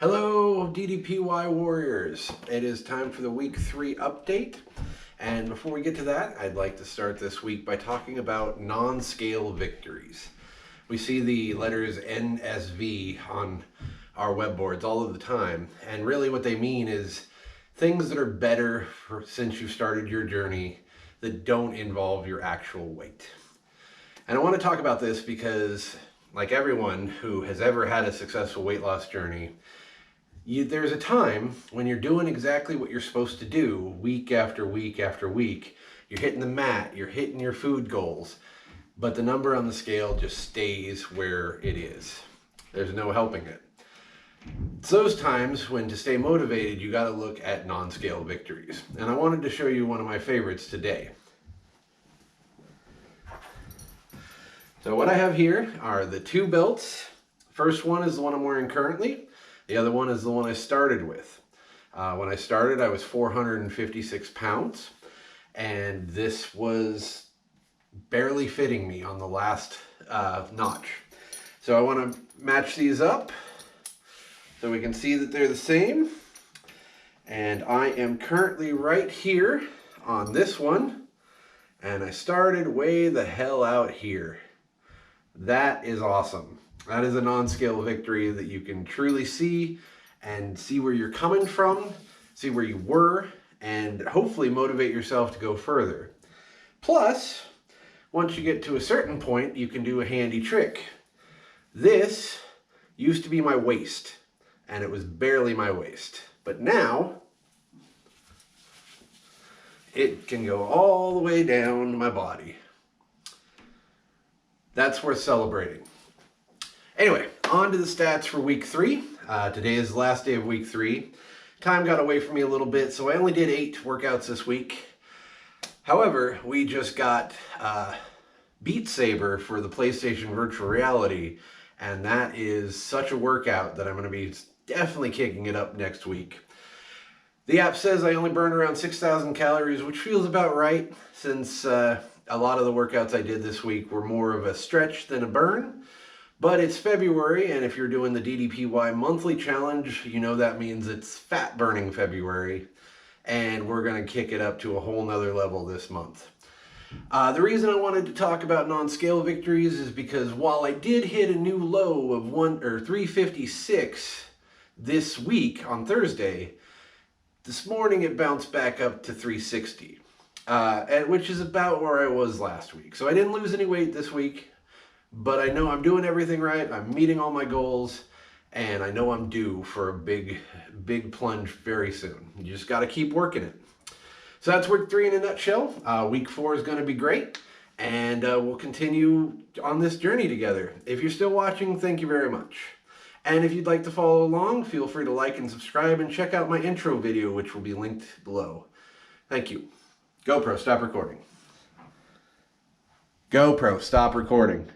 Hello DDPY Warriors. It is time for the week 3 update. And before we get to that, I'd like to start this week by talking about non-scale victories. We see the letters NSV on our web boards all of the time. And really what they mean is things that are better since you started your journey that don't involve your actual weight. And I want to talk about this because, like everyone who has ever had a successful weight loss journey, there's a time when you're doing exactly what you're supposed to do week after week after week. You're hitting the mat, you're hitting your food goals, but the number on the scale just stays where it is. There's no helping it. It's those times when, to stay motivated, you got to look at non-scale victories. And I wanted to show you one of my favorites today. So what I have here are the two belts. First one is the one I'm wearing currently. The other one is the one I started with. When I started, I was 456 pounds, and this was barely fitting me on the last notch. So I want to match these up so we can see that they're the same. And I am currently right here on this one, and I started way the hell out here. That is awesome. That is a non-scale victory that you can truly see and see where you're coming from, see where you were, and hopefully motivate yourself to go further. Plus, once you get to a certain point, you can do a handy trick. This used to be my waist, and it was barely my waist. But now, it can go all the way down my body. That's worth celebrating. Anyway, on to the stats for week 3. Today is the last day of week 3. Time got away from me a little bit, so I only did 8 workouts this week. However, we just got Beat Saber for the PlayStation Virtual Reality, and that is such a workout that I'm going to be definitely kicking it up next week. The app says I only burned around 6,000 calories, which feels about right, since a lot of the workouts I did this week were more of a stretch than a burn. But it's February, and if you're doing the DDPY monthly challenge, you know that means it's fat burning February, and we're going to kick it up to a whole nother level this month. The reason I wanted to talk about non-scale victories is because while I did hit a new low of 356 this week on Thursday, this morning it bounced back up to 360, which is about where I was last week. So I didn't lose any weight this week. But I know I'm doing everything right, I'm meeting all my goals, and I know I'm due for a big plunge very soon. You just got to keep working it. So that's week 3 in a nutshell. Week 4 is going to be great, and we'll continue on this journey together. If you're still watching, thank you very much. And if you'd like to follow along, feel free to like and subscribe, and check out my intro video, which will be linked below. Thank you. GoPro, stop recording. GoPro, stop recording.